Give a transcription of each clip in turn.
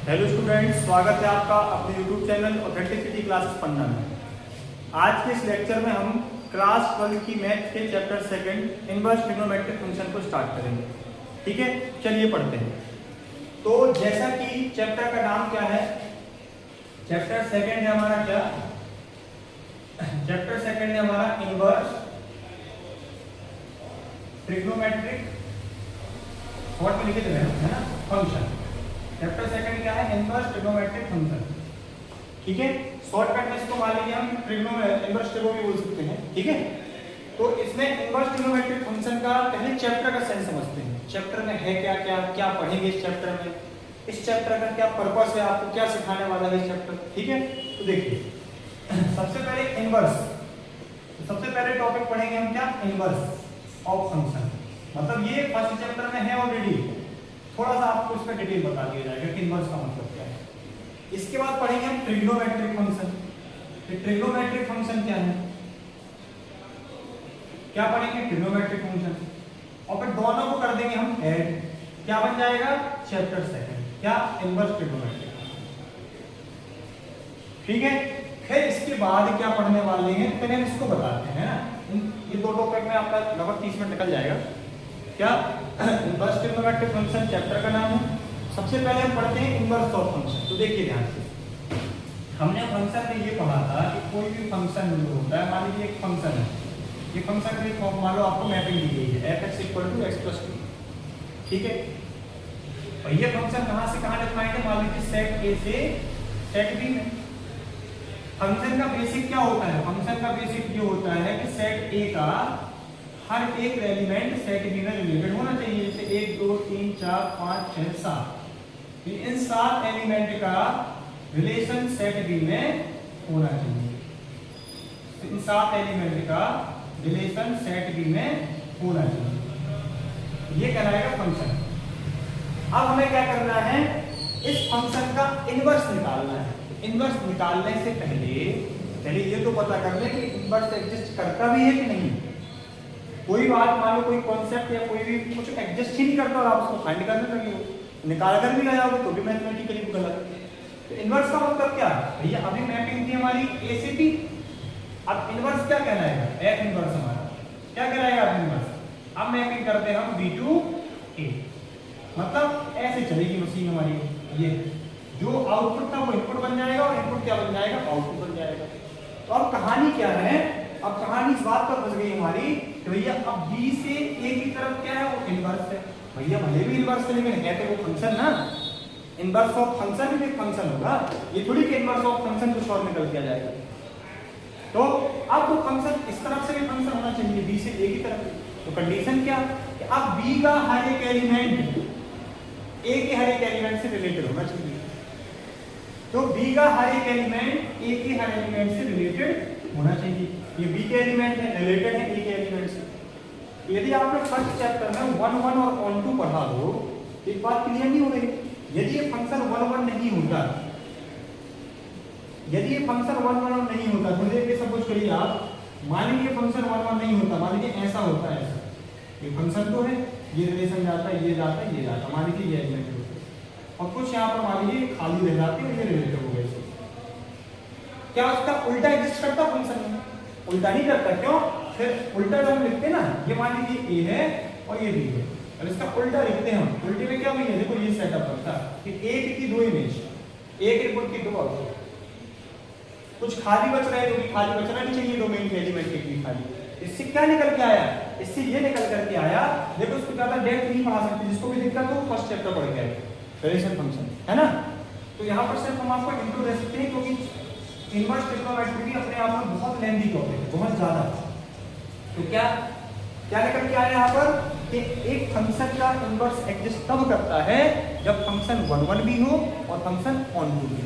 Hello students, स्वागत है आपका अपने यूट्यूब चैनल ऑथेंटिसिटी क्लासेस पन्ना में। आज के इस लेक्चर में हम क्लास 12 की मैथ के chapter second inverse trigonometric function को स्टार्ट करेंगे। ठीक है, चलिए पढ़ते हैं। तो जैसा कि चैप्टर का नाम क्या है, चैप्टर सेकंड है हमारा क्या, चैप्टर सेकंड है हमारा इनवर्स ट्रिग्नोमेट्रिक, शॉर्ट में लिखे थे है ना, फंक्शन। चैप्टर सेकंड क्या है, इनवर्स ट्रिग्नोमेट्रिक फंक्शन। ठीक है, शॉर्टकट में इसको मान लीजिए हम इनवर्स ट्रिग्नो भी बोल सकते हैं। ठीक है, तो इसमें इनवर्स ट्रिग्नोमेट्रिक फंक्शन का पहले चैप्टर का सेंस समझते हैं। चैप्टर में है क्या क्या क्या पढ़ेंगे इस चैप्टर में, इस चैप्टर का क्या पर्पस है, आपको क्या सिखाने वाला है इस चैप्टर। ठीक है, तो देखिए सबसे पहले इनवर्स, सबसे पहले टॉपिक पढ़ेंगे हम क्या, इनवर्स ऑफ फंक्शन। मतलब ये फर्स्ट चैप्टर में है ऑलरेडी, थोड़ा सा आपको इसका डिटेल बता दिया जाएगा कि इनवर्स का मतलब क्या है। इसके बाद पढ़ेंगे हम ट्रिग्नोमेट्रिक फंक्शन। ट्रिग्नोमेट्रिक फंक्शन क्या है, क्या पढ़ेंगे, ट्रिग्नोमेट्रिक फंक्शन, और फिर दोनों को कर देंगे हम ऐड, क्या बन जाएगा चैप्टर सेकंड, क्या, इनवर्स ट्रिग्नोमेट्रिक। ठीक है, फिर इसके बाद क्या पढ़ने वाले हैं, पहले हम इसको बताते हैं ना। ये दो टॉपिक में आपका लगभग 30 मिनट निकल जाएगा। क्या, इनवर्स ट्रिग्नोमेट्रिक फंक्शन चैप्टर का नाम है। सबसे पहले हम पढ़ते हैं इनवर्स ऑफ फंक्शन। तो देखिए ध्यान से, हमने फंक्शन में ये पढ़ा था कि कोई भी फंक्शन जो होता है, मान लीजिए एक फंक्शन है, ये फंक्शन की फॉर्म मान लो आपको मैपिंग दी गई है f(x = x+2). ठीक है, और ये फंक्शन कहां से कहां डिफाइंड है, मान लीजिए सेट ए से सेट बी में। फंक्शन का बेसिक क्या होता है, फंक्शन का बेसिक ये होता है कि सेट ए का हर एक एलिमेंट सेट बी में रिलेटेड होना चाहिए। जैसे 1 2 3 4 5 6 7, इन 7 एलिमेंट का रिलेशन सेट बी में होना चाहिए। इन 7 एलिमेंट का रिलेशन सेट बी में होना चाहिए, ये कहलाएगा फंक्शन। अब हमें क्या करना है, इस फंक्शन का इनवर्स निकालना है। इनवर्स निकालने से पहले ये तो पता कर लें कि इनवर्स एग्जिस्ट करता भी है कि नहीं। कोई बात मान लो, कोई कॉन्सेप्ट या कोई भी कुछ एग्जिस्ट ही नहीं करता और आप उसको फाइंड करने लगे हो, निकाल कर भी लाया हो तो भी मैथमेटिकली गलत। तो इनवर्स का मतलब क्या है भैया, अभी मैपिंग थी हमारी ए से बी, अब इनवर्स क्या कहलाएगा, एफ इनवर्स हमारा क्या कहलाएगा, अब इनवर्स। अब मैपिंग करते हैं हम बी टू ए, मतलब ऐसे चलेगी मशीन हमारी। ये जो आउटपुट था वो इनपुट बन जाएगा और इनपुट क्या बन जाएगा, आउटपुट बन जाएगा। तो अब कहानी क्या है, अब कहानी इस बात पर फंस गई हमारी कि भैया अब बी से ए की तरफ क्या है, वो इनवर्स है। भैया भले भी इनवर्स है लेकिन है तो वो फंक्शन ना, इनवर्स ऑफ फंक्शन भी एक फंक्शन होगा। ये थोड़ी कि इनवर्स ऑफ फंक्शन कुछ और निकल के जाएगा। तो अब वो फंक्शन इस तरफ से भी फंक्शन होना चाहिए, बी से ए की तरफ। तो कंडीशन क्या कि अब बी का हर एक एलिमेंट ए के हर एक एलिमेंट से रिलेटेड होना चाहिए। तो बी का हर एक एलिमेंट ए के हर एलिमेंट से रिलेटेड होना चाहिए। ये बी के एलिमेंट है, रिलेटेड है ए के एलिमेंट से। यदि आपने फर्स्ट चैप्टर में 1 1 और 1 2 पढ़ा हो, एक बात क्लियर नहीं हो रही। यदि ये फंक्शन 1 1 नहीं होता, यदि ये फंक्शन 1 1 नहीं होता, थोड़ी देर के सपोज करिए आप, मान लीजिए फंक्शन 1 1 नहीं होता, मान लीजिए ऐसा होता है, ऐसा ये फंक्शन तो है, ये रिलेशन जाता है, ये जाता है, ये जाता है, मान लीजिए ये एलिमेंट होता है, और कुछ यहाँ पर मान लीजिए खाली रह जाती है, ये रिलेटेड हो गए। क्या उसका उल्टा एग्जिस्ट करता फंक्शन में? उल्टा नहीं करता। क्यों? फिर उल्टा जब हम लिखते हैं ना, ये मान लीजिए ए है और ये बी है, और इसका उल्टा लिखते हैं हम। उल्टे में क्या भैया, देखो ये सेटअप बनता कि एक की दो इमेज, एक इनपुट की दो आउटपुट, कुछ खाली बच रहा है, जो कि खाली बचना नहीं चाहिए डोमेन के एलिमेंट के लिए खाली। इससे क्या निकल के आया, इससे ये निकल करके आया, देखो इसको ज्यादा डेप्थ नहीं पढ़ा सकते, जिसको भी दिक्कत हो फर्स्ट चैप्टर पढ़ के आए, रिलेशन फंक्शन है ना। तो यहाँ पर सिर्फ हम आपको इंट्रो दे सकते हैं, क्योंकि इनवर्स ट्रिग्नोमेट्री भी अपने आप में बहुत लेंथी टॉपिक है, बहुत ज्यादा। तो क्या क्या निकल के आया यहाँ पर कि एक फंक्शन का इनवर्स एग्जिस्ट तब करता है जब फंक्शन 1 1 भी हो और फंक्शन ऑन टू भी हो।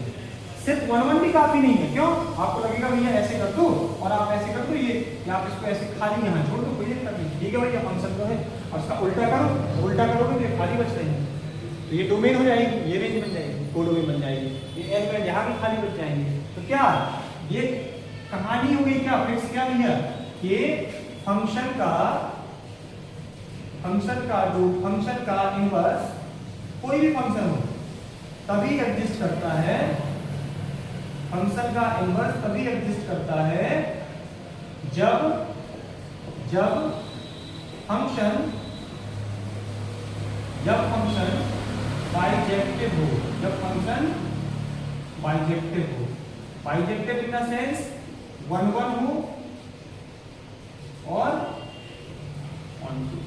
सिर्फ 1 1 भी काफी नहीं है। क्यों? आपको लगेगा भैया ऐसे कर दो और आप ऐसे कर दो, ये या आप इसको ऐसे खाली यहाँ छोड़ दो, कोई दिक्कत नहीं, ठीक है भैया फंक्शन तो है, और उसका उल्टा करो, उल्टा करोगे तो ये खाली बच रहे हैं, तो ये डोमेन हो जाएगी, ये रेंज बन जाएगी, कोडोमेन बन जाएगी, ये एलिमेंट यहाँ भी खाली बच जाएंगे। तो क्या ये कहानी हो गई, क्या फिक्स क्या भैया, कि फंक्शन का जो फंक्शन का इनवर्स कोई भी फंक्शन हो, तभी एग्जिस्ट करता है, फंक्शन का इनवर्स तभी एग्जिस्ट करता है जब फंक्शन बाइजेक्टिव हो, जब फंक्शन बाइजेक्टिव हो, बाइजेक्टिव इन द सेंस 1 1 हो और 1 2,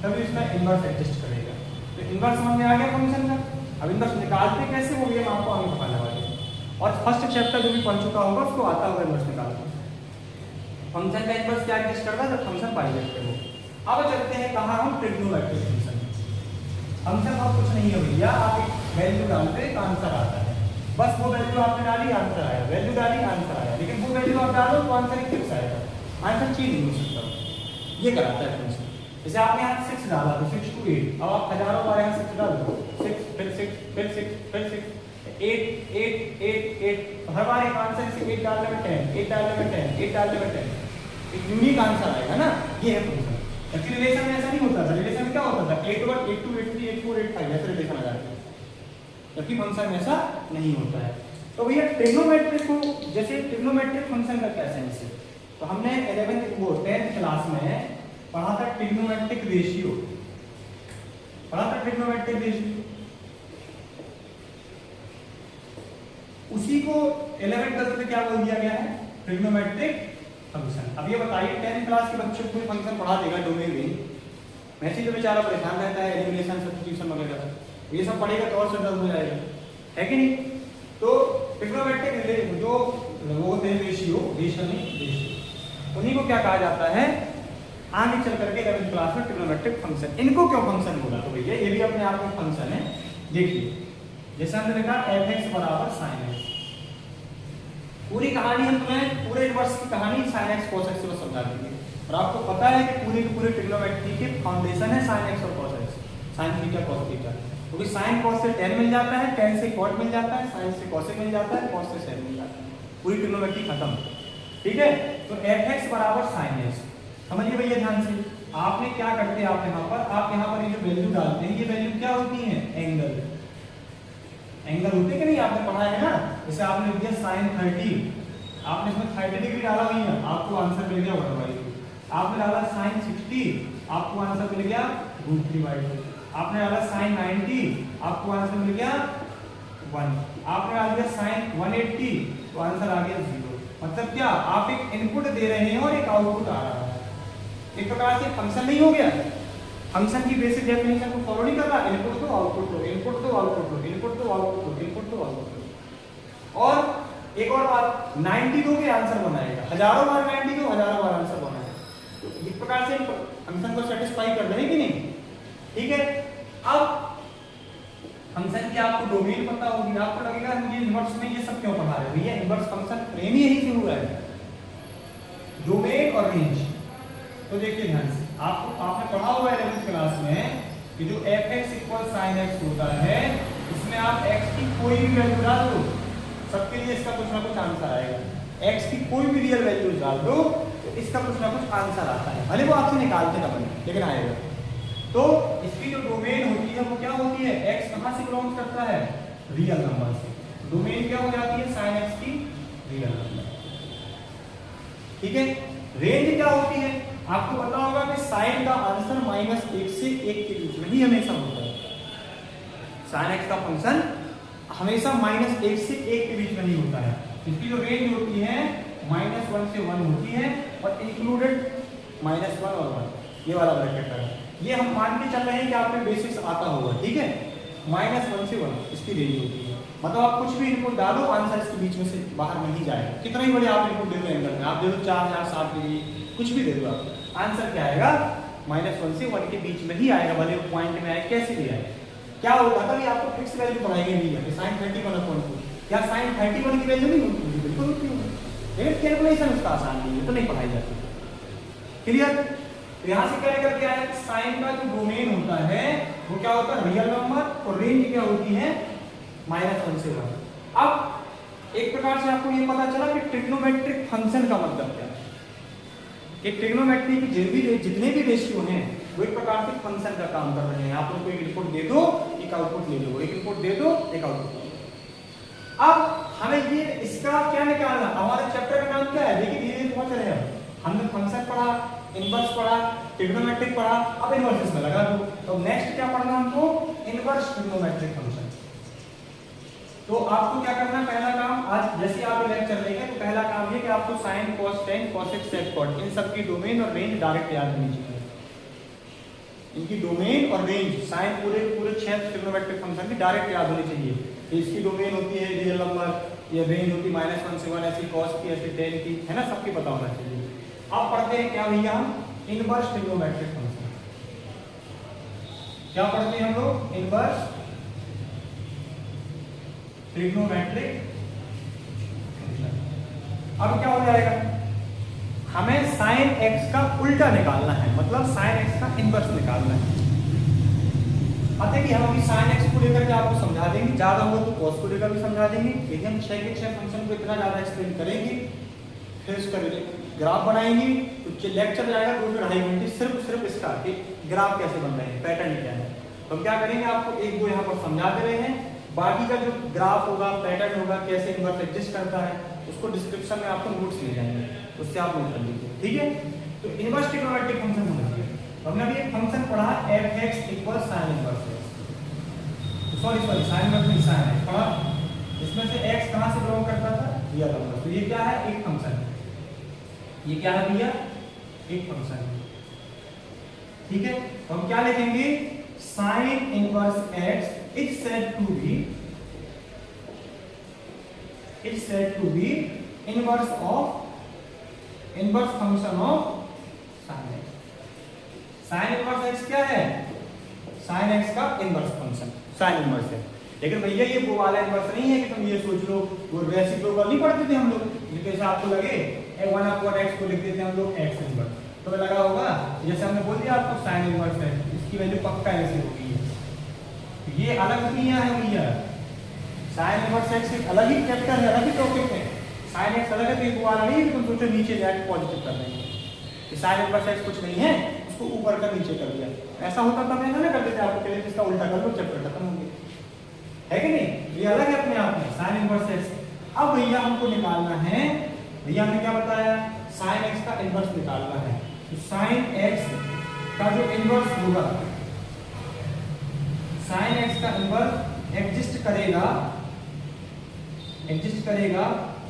तभी इसका इनवर्स एग्जिस्ट करेगा। तो इनवर्स समझ में आ गया फंक्शन का। अब इनवर्स निकालते कैसे वो ये हम आपको आगे बताने वाले हैं, और फर्स्ट चैप्टर जो भी पढ़ चुका होगा उसको आता होगा इनवर्स निकालना। फंक्शन का इनवर्स क्या एग्जिस्ट करता है जब फंक्शन बाइजेक्टिव हो। अब चलते हैं कहाँ हम, ट्रिग्नोमेट्रिक फंक्शन। फंक्शन और कुछ नहीं है भैया, आप एक वैल्यू डालते एक आंसर आता है, बस वो वैल्यू आपने डाली आंसर आया, वैल्यू डाली आंसर आया, लेकिन वो वैल्यू आप डालो तो आंसर फिक्स आएगा, आंसर चेंज नहीं हो सकता। ये कराता है फंक्शन। जैसे आपने यहाँ 6 डाला तो 6 to 8, अब आप हजारों बार यहाँ 6 डाल दो, 6 फिर 6 फिर 6 फिर 6, 8 8 8 8, हर बार एक आंसर से 8 डालने में 10, 8 डालने में 10, 8 डालने में 10, एक यूनिक आंसर आएगा ना। ये है फंक्शन। एक्चुअली रिलेशन में ऐसा नहीं होता था, रिलेशन में क्या होता था 8 1 8 2 8 3 8 4 8 5 ऐसे रिलेशन आ जाते हैं, जबकि फंक्शन में ऐसा नहीं होता है। तो भैया ट्रिग्नोमेट्रिक को, जैसे ट्रिग्नोमेट्रिक फंक्शन का क्या सेंस है, तो हमने 10th क्लास में पढ़ा था ट्रिग्नोमेट्रिक रेशियो, पढ़ा था ट्रिग्नोमेट्रिक रेशियो, उसी को 11th में क्या बोल दिया गया है, ट्रिग्नोमेट्रिक फंक्शन। अब ये बताइए 10th क्लास के बच्चों को फंक्शन पढ़ा देगा डोमेन रेंज, वैसे जो बेचारा परेशान रहता है एलिमिनेशन सब्स्टिट्यूशन वगैरह, ये सब पढ़ेगा तो और सरदर्द हो जाएगा, है कि नहीं। तो ट्रिग्नोमेट्रिक जो वो रेशियो, उन्हीं को क्या कहा जाता है, आगे चल करके 11th क्लास में ट्रिग्नोमेट्रिक फंक्शन। इनको क्यों फंक्शन बोला, तो भैया ये भी अपने आप में फंक्शन है। देखिए जैसे हमने देखा f(x) = sin x, पूरी कहानी हम तुम्हें पूरे इनवर्स की कहानी sin x cos x से बस समझा देंगे, और आपको पता है कि पूरे के पूरे ट्रिग्नोमेट्री के फाउंडेशन है sin x और cos x, sin theta cos theta, क्योंकि sin cos से tan मिल जाता है, tan से cot मिल जाता है, sin से cos मिल जाता है, cos से sin मिल जाता है, पूरी ट्रिग्नोमेट्री खत्म। ठीक है, तो f(x) = sin x, समझिए भैया ध्यान से। आपने क्या करते हैं, आप यहाँ पर ये जो वैल्यू डालते हैं, ये वैल्यू क्या होती है, एंगल होते कि नहीं, आपने पढ़ा है ना। जैसे आपने लिख दिया sin 30, आपने इसमें 30 डिग्री डाला हुई है, आपको आंसर मिल गया 1/2। आपने डाला sin 60, आपको आंसर मिल गया √3/2। आपने डाला sin 90, आपको आंसर मिल गया 1। आपने डाल दिया sin 180, तो आंसर आ गया 0। मतलब क्या, आप एक इनपुट दे रहे हैं और एक आउटपुट आ रहा है, एक प्रकार से फंक्शन नहीं हो गया, फंक्शन की बेसिक डेफिनेशन को फॉलो नहीं कर रहा, इनपुट दो आउटपुट दो, इनपुट दो आउटपुट दो, इनपुट दो आउटपुट दो, इनपुट दो आउटपुट दो। और एक और बात, 90 दो के आंसर बनाएगा, हजारों बार 90 दो, हजारों बार आंसर बनाएगा, तो इस प्रकार से फंक्शन को सेटिस्फाई कर रहे हैं कि नहीं। ठीक है, अब फंक्शन की आपको डोमेन पता होगी, आपको लगेगा मुझे इनवर्स में ये सब क्यों पढ़ा रहे हैं भैया, इनवर्स फंक्शन फ्रेम ही यही से हुआ है, डोमेन और रेंज। तो देखिए ध्यान से, आपने पढ़ा हुआ है 11th क्लास में कि जो f(x) = sin x होता है, इसमें आप x की कोई भी वैल्यू डाल दो, सबके लिए इसका कुछ ना कुछ आंसर आएगा। x की कोई भी रियल वैल्यू डाल दो तो इसका कुछ ना कुछ आंसर आता है, भले वो आपसे निकालते ना बने, लेकिन आएगा। तो इसकी जो डोमेन होती है वो क्या होती है, x कहां से बिलोंग करता है, रियल नंबर से, डोमेन क्या हो जाती है, sin x की रियल नंबर। ठीक है, रेंज क्या होती है, आपको पता होगा कि साइन का आंसर -1 से 1 के बीच में ही हमेशा होता है, sin x का फंक्शन हमेशा -1 से 1 के बीच में ही होता है। इसकी जो रेंज होती है -1 से 1 होती है, और इंक्लूडेड -1 और 1, ये वाला ब्रैकेट है। ये हम मान के चल रहे हैं कि आपने बेसिक्स आता होगा, ठीक है। -1 से 1 इसकी रेंज होती है, मतलब आप कुछ भी इनपुट डालो, आंसर इसके बीच में से बाहर नहीं जाएगा। कितना ही बड़े आप इनपुट दे दो एंगल में, आप दे दो 4060 डिग्री, कुछ भी दे दो आप, आंसर क्या आएगा, -1 से 1 के बीच में ही आएगा, भले वो पॉइंट में आए, कैसे भी आए। क्या होता है, आपको फिक्स वैल्यू बनाएंगे नहीं है, sin 31/2, क्या sin 31 की वैल्यू नहीं होती, बिल्कुल होती है, लेकिन कैलकुलेशन उसका आसान नहीं है, तो नहीं पढ़ाई जाती। क्लियर। यहाँ से क्या निकल के आया कि साइन का जो डोमेन होता है वो क्या होता है, रियल नंबर, और रेंज क्या होती है, -1 से 1। अब एक प्रकार से आपको ये पता चला कि ट्रिग्नोमेट्रिक फंक्शन का मतलब क्या है, कि ट्रिग्नोमेट्री की जितने भी रेशियो हैं वो एक प्रकार से फंक्शन का काम कर रहे हैं। आप उनको एक इनपुट दे दो कि एक आउटपुट ले लो, एक इनपुट दे दो, एक आउटपुट ले लो। अब हमें ये इसका क्या निकालना, हमारे चैप्टर का नाम क्या है, देखिए धीरे धीरे पहुंच रहे हैं। हमने फंक्शन पढ़ा, इनवर्स पढ़ा, ट्रिग्नोमेट्रिक पढ़ा, अब इनवर्स में लगा दो। तो नेक्स्ट क्या पढ़ना हमको, इनवर्स ट्रिग्नोमेट्रिक फंक्शन। तो आपको क्या करना है, पहला काम, आज जैसे आप लेक्चर लेंगे तो पहला काम ये कि आपको sin cos tan cosec sec cot इन सब की डोमेन और रेंज डायरेक्ट याद होनी चाहिए। इनकी डोमेन और रेंज साइन पूरे 6 ट्रिग्नोमेट्रिक फंक्शन की डायरेक्ट याद होनी चाहिए। तो इसकी डोमेन होती है रियल नंबर, ये रेंज होती है -1 से 1, ऐसी cos की, ऐसी tan की, है ना, सबकी पता होना चाहिए। अब पढ़ते हैं क्या भैया, हम इनवर्स ट्रिग्नोमेट्रिक फंक्शन। क्या पढ़ते हैं हम लोग, इनवर्स ट्रिग्नोमेट्रिक। अब क्या हो जाएगा, हमें sin x का उल्टा निकालना है, मतलब sin x का इनवर्स निकालना है। अब देखिए हम अभी sin x को लेकर के आपको समझा देंगे, ज्यादा होगा तो cos को लेकर भी समझा देंगे। यदि हम 6 के 6 फंक्शन को इतना ज्यादा एक्सप्लेन करेंगे, फिर उसका ग्राफ बनाएंगे तो लेक्चर जाएगा 2-2.5 घंटे सिर्फ इसका कि ग्राफ कैसे बन रहे हैं, पैटर्न क्या है। तो हम क्या करेंगे, आपको एक दो यहाँ पर समझा दे रहे हैं, बाकी का जो ग्राफ होगा, पैटर्न होगा, कैसे इनवर्स एग्जिस्ट करता है, उसको डिस्क्रिप्शन में आपको नोट्स मिल जाएंगे, उससे आप नोट कर लीजिए, ठीक है। तो इनवर्स ट्रिग्नोमेट्रिक फंक्शन होना चाहिए। तो हमने अभी एक फंक्शन पढ़ा f(x) = sin inverse x, sorry sin inverse नहीं, sin x पढ़ा। इसमें से x कहां से बिलोंग करता था, रियल नंबर। तो ये क्या है, एक फंक्शन है। ये क्या है भैया, एक फंक्शन है, ठीक है। तो हम क्या लिखेंगे, sin inverse x is said to be inverse function of sin x। sin inverse x क्या है, sin x का इनवर्स फंक्शन sin इनवर्स है। लेकिन भैया ये वो वाला इनवर्स नहीं है कि तुम ये सोच लो, वो रेसिप्रोकल नहीं पढ़ते थे हम लोग, जैसे आपको लगे 1/x को लिखते थे हम लोग x इनवर्स, तो लगा होगा जैसे हमने बोल दिया आपको sin इनवर्स है, इसकी वैल्यू पक्का ऐसे होगी। ये अलग दुनिया है भैया, sin इनवर्स x एक अलग ही चैप्टर है, अलग ही टॉपिक है। sin x अलग है, तो ये वाला नहीं है कि तुम सोचो नीचे जाके पॉजिटिव कर देंगे, कि sin इनवर्स x कुछ नहीं है, उसको ऊपर का नीचे कर दिया। ऐसा होता था, मैं ना करते थे आपको, पहले इसका उल्टा कर लो, चैप्टर खत्म हो गया, है कि नहीं। ये अलग है अपने आप में sin इनवर्स x। अब भैया हमको निकालना है, भैया हमने क्या बताया, sin x का इनवर्स निकालना है। तो sin x का जो इनवर्स होगा, sin x का इनवर्स एग्जिस्ट करेगा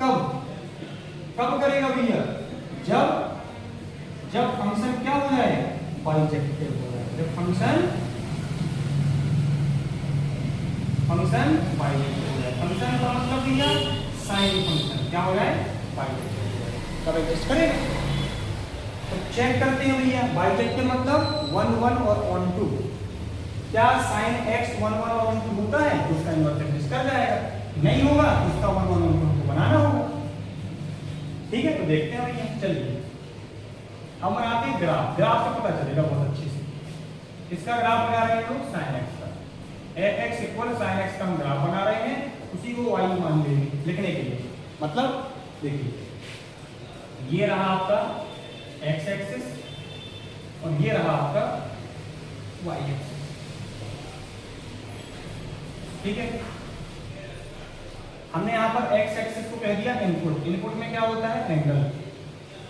कब करेगा भैया, जब फंक्शन क्या हो जाए, बाइजेक्टिव हो जाए। जब फंक्शन बाइजेक्टिव हो जाए, फंक्शन का मतलब भैया sin फंक्शन क्या हो जाए, बाइजेक्टिव हो जाए, तब एग्जिस्ट करेगा। तो चेक करते हैं भैया, बाइजेक्टिव मतलब 1 और 1 क्या sin x 1 और 1 होता है, तो उसका इनवर्स एग्जिस्ट कर जाएगा। नहीं होगा तो उसका 1 और 1 को बनाना होगा, ठीक है। तो देखते हैं भैया, चलिए हम बनाते हैं ग्राफ से पता चलेगा बहुत अच्छे से। इसका ग्राफ बना रहे हैं लोग sin x का, x = sin x का हम ग्राफ बना रहे हैं, उसी को y मान लेंगे लिखने के लिए। मतलब देखिए ये रहा आपका x एक्सिस और ये रहा आपका y एक्सिस, ठीक है। हमने यहाँ पर x एक्सिस को कह दिया इनपुट में क्या होता है, एंगल।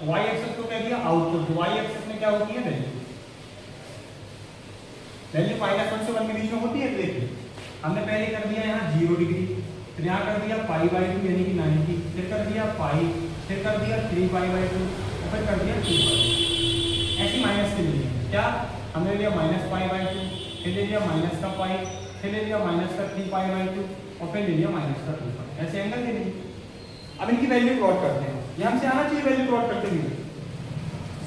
y एक्सिस को कह दिया आउटपुट, y एक्सिस में क्या होती है, वैल्यू -1 से 1 के बीच में होती है। देखिए हमने पहले कर दिया यहाँ 0 डिग्री, फिर यहाँ कर दिया π/2 यानी कि 90, फिर कर दिया पाई, फिर कर दिया 3π/2, फिर कर दिया 2π। ऐसी माइनस के लिए क्या हमने लिया -π/2, फिर ले लिया माइनस का पाई, फिर ले लिया माइनस का 3π/2 और फिर ले लिया माइनस का 2π। ऐसे एंगल ले लिए। अब इनकी वैल्यू प्लॉट करते हैं, ये हमसे आना चाहिए वैल्यू प्लॉट करते हुए।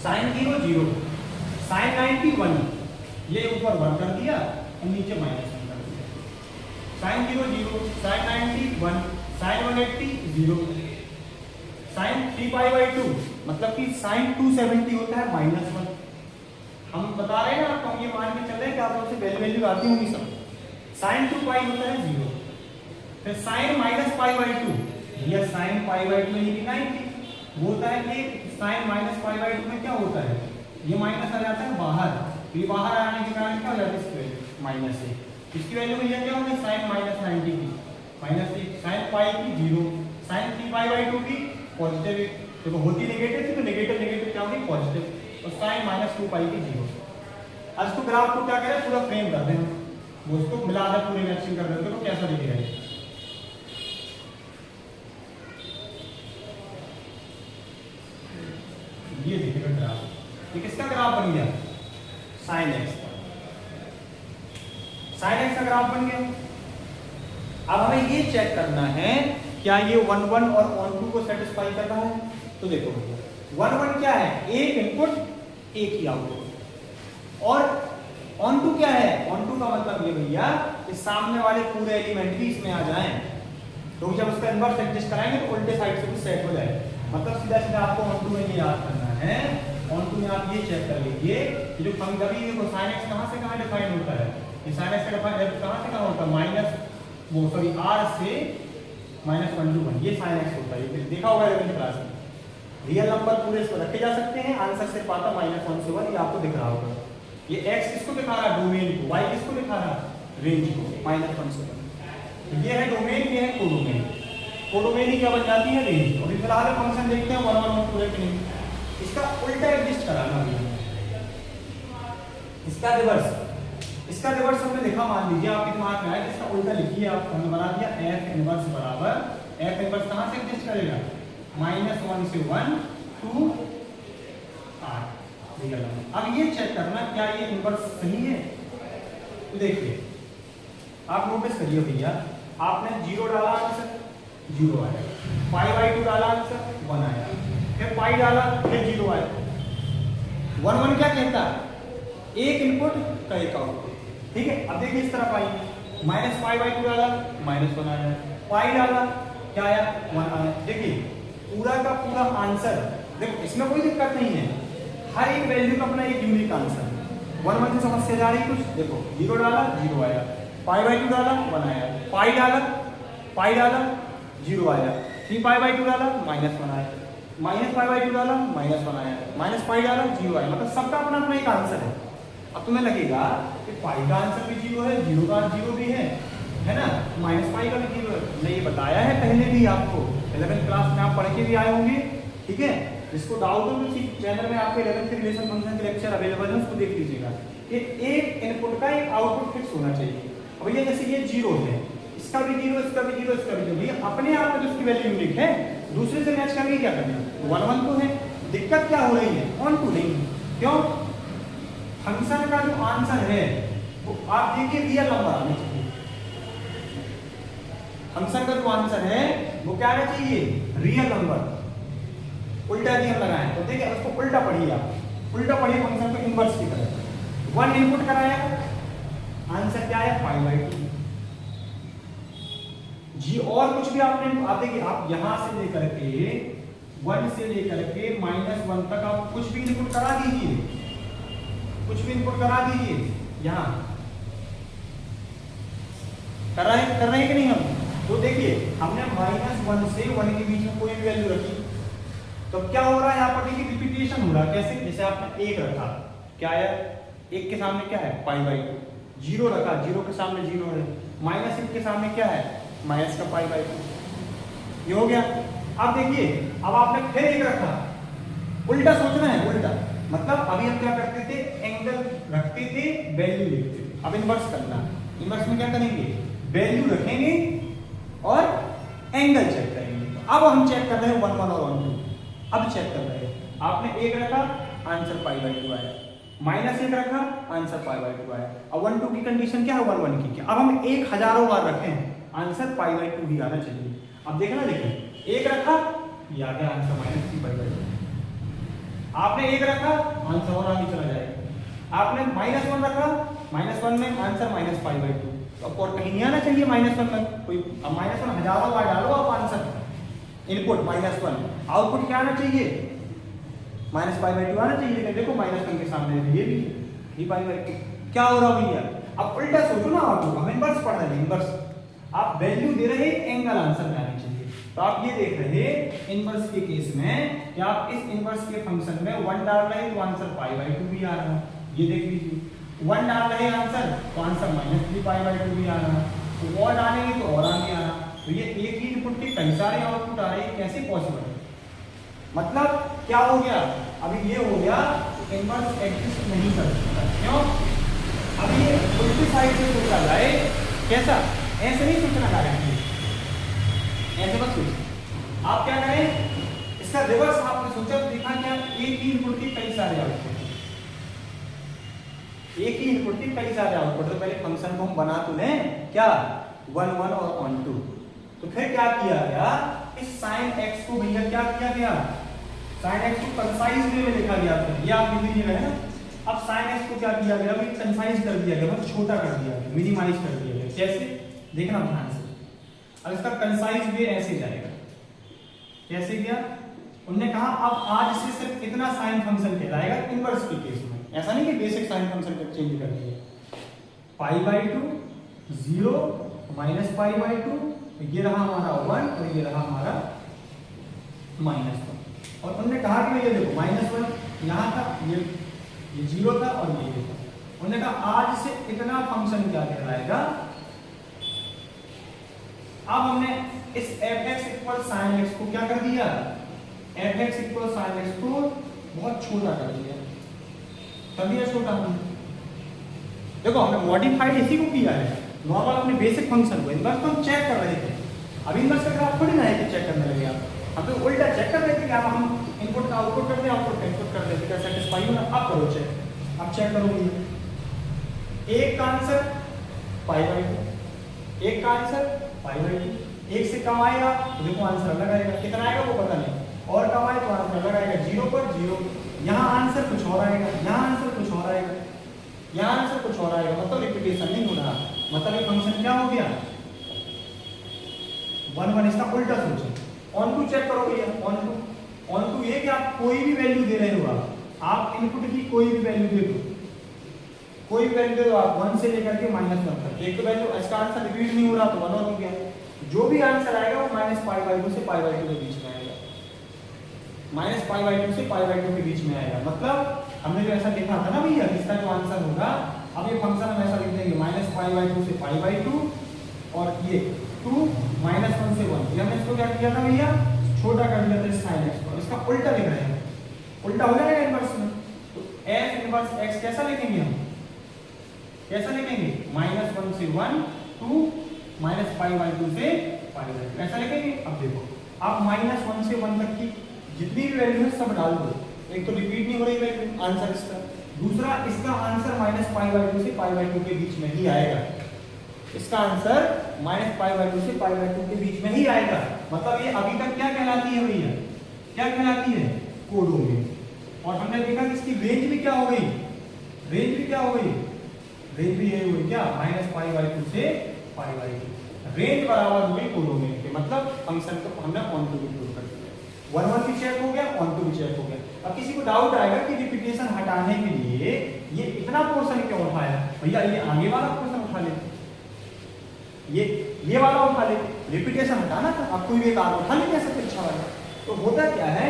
sin 0 0, sin 90 1, ये ऊपर 1 कर दिया और नीचे -1 कर दिया। sin 0 0, sin 90 1, sin 180 0, sin 3π/2 मतलब कि sin 270 होता है -1। हम बता रहे हैं ना आपको, हम ये मान के चल रहे हैं कि आप लोग से वैल्यू आती होंगी सब। sin 2π होता है 0, फिर sin -π/2, ये sin π/2 यानी कि 90 वो होता है कि sin -π/2 में क्या होता है, ये माइनस आ जाता है बाहर, ये बाहर आने के कारण क्या हो जाता है, स्क्वायर -1। इसकी वैल्यू भैया क्या होगी, साइन माइनस 90 की माइनस साइन पाई की 0, साइन 3π/2 की पॉजिटिव, देखो होती नेगेटिव थी तो नेगेटिव नेगेटिव क्या होगी पॉजिटिव, और साइन माइनस 2π की 0। अब इसको ग्राफ को क्या करें, पूरा फ्रेम कर दें, वो उसको मिला दे पूरे मैचिंग कर देते तो कैसा दिखेगा ये देखिएगा ग्राफ, ये किसका ग्राफ बन गया, साइन एक्स का, साइन एक्स का ग्राफ बन गया। अब हमें ये चेक करना है क्या ये 1 1 और ऑन 2 को सेटिस्फाई कर रहा है। तो देखो 1 1 क्या है, एक इनपुट एक ही आउटपुट, और ऑन 2 क्या है, ऑन 2 का मतलब ये भैया कि सामने वाले पूरे एलिमेंट भी इसमें आ जाएं, तो जब उसका इनवर्स एडजस्ट कराएंगे तो उल्टे साइड से भी सेट हो जाए। मतलब सीधा सीधा आपको ऑन 2 में ये याद करना है, ऑन 2 में आप ये चेक कर लीजिए कि जो कभी देखो साइन एक्स कहां से कहां डिफाइन होता है, ये साइन एक्स का डिफाइन कहां से कहां होता है, माइनस वो सॉरी r से -1 to 1, ये साइन एक्स होता है, ये देखा होगा 11th क्लास में। रियल नंबर पूरे इसको रखे जा सकते हैं, आंसर सिर्फ आता -1 से 1, ये आपको दिख रहा होगा। ये x किसको दिखा रहा है, डोमेन को, y किसको दिखा रहा है, रेंज को, -1 से 1। ये है डोमेन, ये है कोडोमेन, कोडोमेन ही क्या बन जाती है, रेंज। और फिलहाल फंक्शन देखते हैं 1 1 पूरे के नहीं, इसका उल्टा एडजस्ट कराना है, इसका रिवर्स, इसका रिवर्स हमने लिखा, मान लीजिए आपके दिमाग में आया, इसका उल्टा लिखिए आप, हमने बना दिया f इनवर्स बराबर, f इनवर्स कहां से एडजस्ट करेगा, -1 से 1 to r रियल नंबर। अब ये चेक करना क्या ये इनवर्स सही है, तो देखिए आप नोटिस करिए भैया, आपने 0 डाला आंसर 0 आया, π/2 डाला आंसर 1 आया, फिर पाई डाला फिर 0 आया। 1 1 क्या कहता है, एक इनपुट का एक आउटपुट, ठीक है। अब देखिए इस तरफ पाई, -π/2 डाला -1 आया, पाई डाला क्या आया 1 आया। देखिए पूरा का पूरा आंसर, देखो इसमें कोई दिक्कत नहीं है, हर एक वैल्यू का अपना एक यूनिक आंसर। 1 1 से समस्या जा रही कुछ, देखो 0 डाला 0 आया, π/2 डाला 1 आया, पाई डाला 0 आया, 3π/2 डाला -1 आया, -π/2 डाला -1 आया, -π डाला 0 आया। मतलब सबका अपना अपना एक आंसर है। अब तुम्हें लगेगा कि पाई का आंसर भी 0 है, 0 का 0 भी है ना, -π का भी 0 है। मैंने ये बताया है पहले भी आपको, 11th क्लास में आप पढ़ के भी आए होंगे, ठीक है। जिसको डाउट हो तो चैनल में आपके 11th के रिलेशन फंक्शन के लेक्चर अवेलेबल है, उसको देख लीजिएगा कि एक इनपुट का एक आउटपुट फिक्स होना चाहिए। अब ये जैसे ये 0 है, इसका भी 0, इसका भी 0, इसका भी 0, भैया अपने आप में जो उसकी वैल्यू यूनिक है, दूसरे से मैच करके क्या करना, 1 1 तो है। दिक्कत क्या हो रही है, ऑन 2 नहीं, क्यों, फंक्शन का जो आंसर है वो आप देखिए रियल नंबर आना चाहिए, फंक्शन का जो आंसर है वो क्या आना चाहिए, रियल नंबर। उल्टा नियम लगाएं तो देखिए उसको उल्टा पढ़िए, आप उल्टा पढ़िए फंक्शन को इनवर्स की तरह। 1 इनपुट कराया, आंसर क्या आया π/2 जी। और कुछ भी आपने, आप देखिए आप यहां से लेकर के 1 से लेकर के -1 तक आप कुछ भी इनपुट करा दीजिए, कुछ भी इनपुट करा दीजिए, यहां कर रहे हैं कि नहीं हम। तो देखिए हमने -1 से 1 के बीच में कोई भी वैल्यू रखी, तो क्या हो रहा है यहाँ पर, देखिए रिपीटेशन हो रहा है। कैसे, जैसे आपने 1 रखा, क्या है 1 के सामने क्या है π/2, 0 रखा, 0 के सामने 0 है, -1 के सामने क्या है माइनस का π/2, ये हो गया। अब देखिए अब आपने फिर 1 रखा, उल्टा सोचना है, उल्टा मतलब अभी हम क्या करते थे, एंगल रखते थे, वैल्यू लिखते थे। अब इनवर्स करना, इनवर्स में क्या करेंगे, वैल्यू रखेंगे और एंगल चेक करेंगे। तो अब हम चेक कर रहे हैं 1 1 और 1 2, अब चेक कर रहे हैं, आपने 1 रखा, आंसर π/2 आया, -1 रखा, आंसर π/2 आया। अब 1 2 की कंडीशन क्या है, 1 1 की क्या, अब हम 1 हजारों बार रखे हैं, आंसर π/2 ही आना चाहिए। अब देखना, देखिए 1 रखा, ये आ गया आंसर -3π/2। आपने 1 रखा, आंसर और आगे चला जाएगा। आपने -1 रखा, -1 में आंसर -π/2, तो अब और कहीं नहीं आना चाहिए -1 में कोई। अब -1 हजारों बार डालो आप आंसर, इनपुट -1, आउटपुट क्या आना चाहिए, -π/2 आना चाहिए। लेकिन देखो -1 के सामने ये भी 3π/2, क्या हो रहा भैया। अब उल्टा सोचो ना, आप हम इनवर्स पढ़ रहे हैं, इनवर्स आप वैल्यू दे रहे हैं, एंगल आंसर में आनी चाहिए। तो आप ये देख रहे हैं इनवर्स के केस में कि आप इस इनवर्स के फंक्शन में 1 डाल रहे हैं तो आंसर π/2 भी आ रहा है, ये देख लीजिए। 1 डाल रहे हैं आंसर तो आंसर -3π/2 भी आ रहा है, तो और डालेंगे तो और आगे आ रहा। तो ये एक ही इनपुट के कई सारे आउटपुट आ रहे हैं, कैसे पॉसिबल है? मतलब क्या हो गया, अभी ये हो गया इनवर्स एग्जिस्ट नहीं कर सकता। क्यों? अभी ये उल्टी साइड से सोचा जाए, कैसा? ऐसे नहीं सोचना डायरेक्टली, ऐसे मत सोचिए। आप क्या करें, इसका रिवर्स आपने सोचा तो देखा क्या, एक ही इनपुट के कई सारे आउटपुट, एक ही इनपुट के कई सारे आउटपुट। तो पहले फंक्शन को हम बना तो लें क्या, 1 1 और ऑन 2। तो फिर क्या किया गया, इस sin x को भैया क्या किया गया, sin x को कंसाइज वे में लिखा गया था, ये आप लिख लीजिएगा है ना। अब sin x को क्या किया गया, भाई कंसाइज कर दिया गया, मतलब छोटा कर दिया गया, मिनिमाइज कर दिया गया। कैसे, देखना ध्यान से। अब इसका कंसाइज वे ऐसे जाएगा, कैसे गया, उन्होंने कहा अब आज से सिर्फ इतना साइन फंक्शन कहलाएगा इनवर्स के केस में। ऐसा नहीं कि बेसिक साइन फंक्शन को चेंज कर दिया, π/2 0 -π/2, ये रहा हमारा 1 और ये रहा हमारा -1। और उन्होंने कहा कि ये देखो -1 यहाँ था, ये 0 था और ये था। उन्होंने कहा आज से इतना फंक्शन क्या कहलाएगा। अब हमने इस fx = sin x को क्या कर दिया, fx = sin x को बहुत छोटा कर दिया, छोटा हमने। देखो हमने मॉडिफाइड इसी को किया है, नॉर्मल अपने बेसिक फंक्शन को। इनवर्स तो हम चेक कर रहे थे, अब इनवर्स का आप थोड़ी ना है कि चेक करने लगे आप, हम तो उल्टा चेक कर रहे थे कि अब हम इनपुट का आउटपुट करते हैं, आउटपुट का इनपुट कर देते हैं, सेटिस्फाई हो ना। अब करो चेक, अब चेक करोगे, एक का आंसर π/2, एक का आंसर π/2, एक से कम आएगा तो देखो आंसर अलग आएगा, कितना आएगा वो पता नहीं, और कम आए तो आंसर अलग आएगा, 0 पर 0, यहाँ आंसर कुछ और आएगा, यहाँ आंसर कुछ और आएगा, यहाँ आंसर कुछ और आएगा, मतलब रिपीटेशन नहीं हो रहा। मतलब ये फंक्शन क्या हो गया, 1 1। इसका उल्टा सोचो, ऑन टू चेक करो भैया, ऑन टू ये कि आप कोई भी वैल्यू दे रहे हो, आप इनपुट की कोई भी वैल्यू दे दो, कोई भी वैल्यू दे दो आप, 1 से लेकर के -1 तक, एक तो वैल्यू इसका आंसर रिपीट नहीं हो रहा तो 1 हो गया। जो भी आंसर आएगा वो -π/2 से π/2 के बीच में आएगा, -π/2 से π/2 के बीच में आएगा। मतलब हमने जो ऐसा लिखा था ना भैया, इसका जो आंसर होगा, अब ये फंक्शन हम ऐसा लिख देंगे -π/2 से π/2 और ये 2 -1 से 1। हमने इसको क्या किया था भैया, छोटा कर दिया था sin x को, इसका उल्टा लिख रहे हैं, उल्टा हो जाएगा इनवर्स में। तो f इनवर्स x कैसा लिखेंगे हम, कैसा लिखेंगे, -1 से 1 2 -π/2 से π/2 ऐसा लिखेंगे। अब देखो आप -1 से 1 तक की जितनी भी वैल्यू है सब डाल दो, एक तो रिपीट नहीं हो रही वैल्यू आंसर इसका, दूसरा इसका आंसर -π/2 से π/2 के बीच में ही आएगा, इसका आंसर -π/2 से π/2 के बीच में ही आएगा। मतलब ये अभी तक क्या कहलाती है भैया, क्या कहलाती है, कोडोमेन। और हमने देखा कि इसकी रेंज भी क्या हो गई, रेंज भी क्या हो गई, रेंज भी यही हुई क्या, -π/2 से π/2, रेंज बराबर हुई कोडोमेन के। मतलब फंक्शन को हमने ऑन टू भी प्रूव कर दिया, 1 1 भी चेक हो गया, ऑन टू भी चेक हो गया। अब किसी को डाउट आएगा कि रिपीटेशन हटाने के लिए ये इतना पोर्शन क्यों उठाया, भैया ये आगे वाला पोर्शन उठा ले, ये वाला उठा ले, रिपीटेशन हटाना था, आप कोई भी एक आगे उठा लेंगे सबसे अच्छा वाला। तो होता क्या है,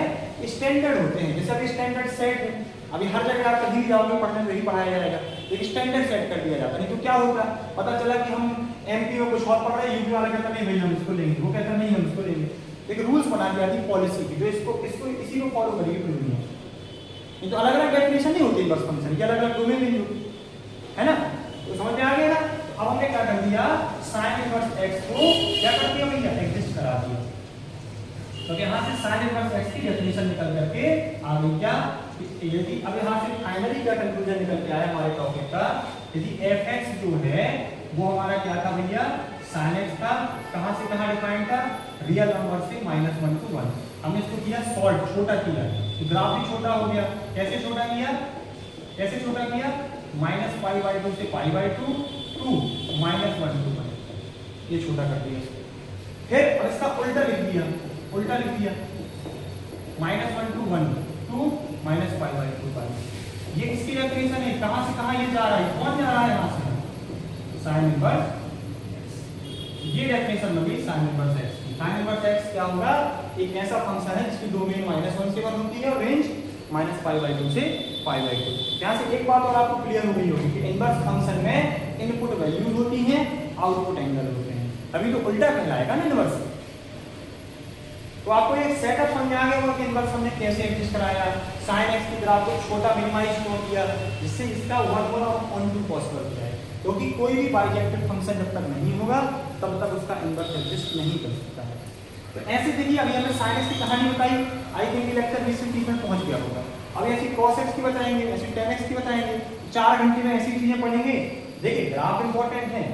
स्टैंडर्ड होते हैं, जैसे अभी स्टैंडर्ड सेट है, अभी हर जगह आप कभी भी जाओगे पढ़ने में वही पढ़ाया जाएगा, एक स्टैंडर्ड सेट कर दिया जाता है। नहीं तो क्या होगा, पता चला कि हम एमपी में कुछ और पढ़ रहे हैं, यूपी वाला कहता नहीं भैया हम इसको लेंगे, वो कहता नहीं हम इसको लेंगे। एक रूल्स बना दिया थी पॉलिसी की, जो इसको इसी को फॉलो करेगी पूरी दुनिया। नहीं तो अलग अलग डेफिनेशन नहीं होती बस फंक्शन की, अलग अलग डोमेन नहीं होती है ना। तो समझ में आ गया ना। अब हमने क्या कर दिया, sin इनवर्स x को क्या कर दिया भैया, एग्जिस्ट करा दिया। तो यहाँ से sin इनवर्स x की डेफिनेशन निकल करके आ गई क्या, यदि अब यहाँ से फाइनली क्या कंक्लूजन निकल के आया हमारे टॉपिक का, यदि fx जो है वो हमारा क्या था भैया, sin x था, कहाँ से कहाँ डिफाइन था, रियल नंबर से -1 to 1। हमने इसको किया सॉल्व, छोटा किया, तो ग्राफ भी छोटा हो गया। कैसे छोटा किया, कैसे छोटा किया, -π/2 से π/2 2 -1 to 1, ये छोटा कर दिया इसको। फिर और इसका उल्टा लिख दिया, उल्टा लिख दिया, -1 to 1 2 -π/2 1। ये इसकी डेफिनेशन है, कहाँ से कहाँ ये जा रहा है, कौन जा रहा है यहाँ से, sin इनवर्स x। ये डेफिनेशन होगी sin inverse x। sin inverse x क्या होगा, एक ऐसा फंक्शन है जिसकी डोमेन -1 से 1 होती है और रेंज -π/2 से π/2। यहाँ से एक बात और आपको क्लियर हो गई होगी कि इनवर्स फंक्शन में इनपुट वैल्यूज होती हैं, आउटपुट एंगल होते हैं, तभी तो उल्टा कहलाएगा ना इनवर्स। तो आपको एक सेटअप समझ आ गया होगा कि इनवर्स हमने कैसे एडजस्ट कराया, sin x की ग्राफ को छोटा मिनिमाइज क्यों किया, जिससे इसका 1 और 1/2 पॉसिबल हो जाए, क्योंकि कोई भी बाइजेक्टिव फंक्शन जब तक नहीं होगा तब तक उसका इनवर्स एडजस्ट नहीं कर सकता है। तो ऐसे देखिए, अभी हमने sin x की कहानी बताई, आई थिंक लेक्चर 20-30 में पहुंच गया होगा। अब ऐसी cos x की बताएंगे, ऐसी tan x की बताएंगे, 4 घंटे में ऐसी चीजें पढ़ेंगे। देखिए ग्राफ इंपॉर्टेंट है,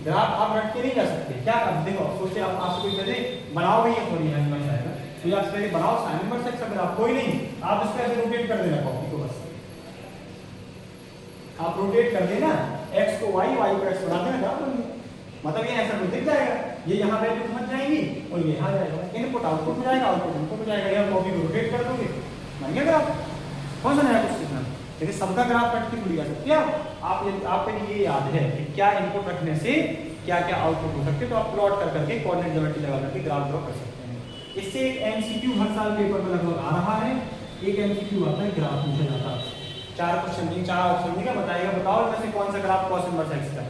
ग्राफ आप रट के नहीं जा सकते। क्या आप देखो, सोचिए आप आपसे कोई पहले बनाओगे ये थोड़ी है इनवर्स आएगा, तो आप पहले बनाओ sin इनवर्स x, अगर आप कोई नहीं, आप इसको ऐसे रोटेट कर देना कॉपी को, बस आप रोटेट कर देना, x को y, y को x बना देना, ग्राफ बन गया। मतलब ये ऐसा कुछ दिख जाएगा, ये यहाँ वैल्यू समझ जाएंगी और ये यहाँ जाएगा, इनपुट आउटपुट हो जाएगा, आउटपुट इनपुट हो जाएगा, या कॉपी को रोटेट कर दोगे, बन गया ग्राफ। कौन सा नया कुछ सीखना, लेकिन सबका ग्राफ रट के खुल जा सकती है। आपके लिए ये याद है कि क्या इनपुट रखने से क्या क्या आउटपुट हो सकते हैं, तो आप प्लॉट कर करके कोऑर्डिनेट ज्योमेट्री लगा करके ग्राफ ड्रॉ कर सकते हैं। इससे एक एमसीक्यू हर साल पेपर में लगभग आ रहा है, एक एमसीक्यू आता है, ग्राफ पूछा जाता है, 4 क्वेश्चन नहीं, 4 ऑप्शन देगा, बताइएगा बताओ इनमें से कौन सा ग्राफ cos इनवर्स x का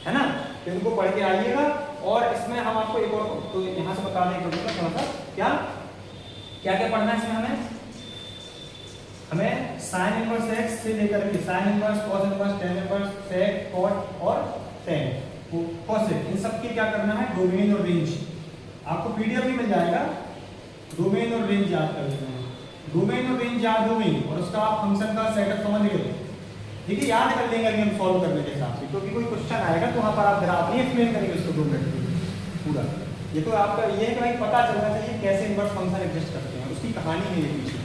है ना। तो इनको पढ़ के आइएगा। और इसमें हम आपको एक और तो यहाँ से बता दें थोड़ा सा क्या क्या क्या पढ़ना है इसमें। हमें sin इनवर्स x से लेकर के sin inverse, cos inverse, tan inverse, sec, cot और tan, cos, इन सब के क्या करना है, डोमेन और रेंज। आपको पीडीएफ भी मिल जाएगा, डोमेन और रेंज याद कर लेना है। डोमेन और रेंज याद हो गई और उसका आप फंक्शन का सेटअप समझ गए, ठीक है, याद कर लेंगे अभी हम सॉल्व करने के हिसाब से, क्योंकि कोई क्वेश्चन आएगा तो वहाँ पर आप ग्राफ नहीं एक्सप्लेन करेंगे उसको 2 मिनट में पूरा। ये तो आपका ये है कि भाई पता चलना चाहिए कैसे इनवर्स फंक्शन एग्जिस्ट करते हैं, उसकी कहानी है ये पीछे।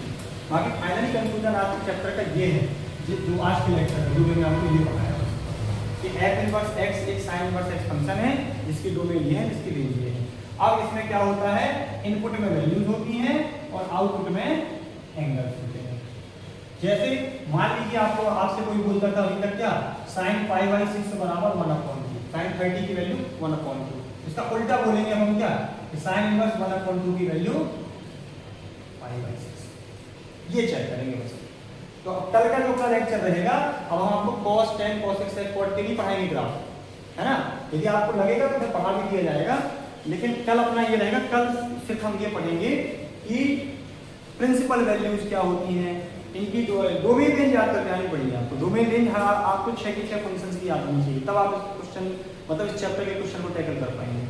बाकी फाइनली कंक्लूजन आज के चैप्टर का ये है, जो आज के लेक्चर है, जो मैंने आपको ये बताया कि f इनवर्स x एक sin इनवर्स x फंक्शन है, जिसकी डोमेन ये है, जिसकी रेंज ये है। अब इसमें क्या होता है, इनपुट में वैल्यूज होती हैं और आउटपुट में एंगल्स होते हैं। जैसे मान लीजिए आपसे कोई बोलता था अभी तक क्या, sin π/6 बराबर 1/2, sin 30 की वैल्यू 1/2, इसका उल्टा बोलेंगे हम क्या, sin इनवर्स 1/2 की वैल्यू π/6, ये चेक करेंगे बस। तो अब कल का जो अपना लेक्चर रहेगा, अब हम आपको cos, tan, cos x, sec, cot के नहीं पढ़ाएंगे ग्राफ, है ना। यदि आपको लगेगा तो फिर पढ़ा भी दिया जाएगा, लेकिन कल अपना ये रहेगा, कल सिर्फ हम ये पढ़ेंगे कि प्रिंसिपल वैल्यूज क्या होती हैं, इनकी डोमेन रेंज याद करके आनी पड़ेगी आपको। डोमेन रेंज आपको 6 के 6 फंक्शंस की याद होनी चाहिए, तब आप इस क्वेश्चन मतलब इस चैप्टर के क्वेश्चन को टैकल कर पाएंगे,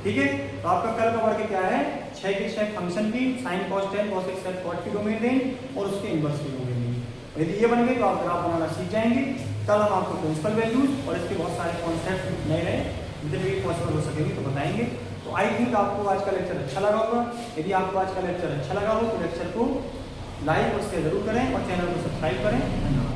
ठीक है। तो आपका कल का वर्क क्या है, 6 के 6 फंक्शन की, sin, cos, tan, cos x, sec, cot की डोमेन रेंज और उसके इनवर्स की डोमेन रेंज। यदि ये बन गए तो आप ग्राफ बनाना सीख जाएंगे। कल हम आपको प्रिंसिपल वैल्यूज और इसके बहुत सारे कॉन्सेप्ट नए नए जितने भी पॉसिबल हो सकेंगे तो बताएंगे। तो आई थिंक आपको आज का लेक्चर अच्छा लगा होगा। यदि आपको आज का लेक्चर अच्छा लगा हो तो लेक्चर को लाइक और शेयर जरूर करें और चैनल को सब्सक्राइब करें। धन्यवाद।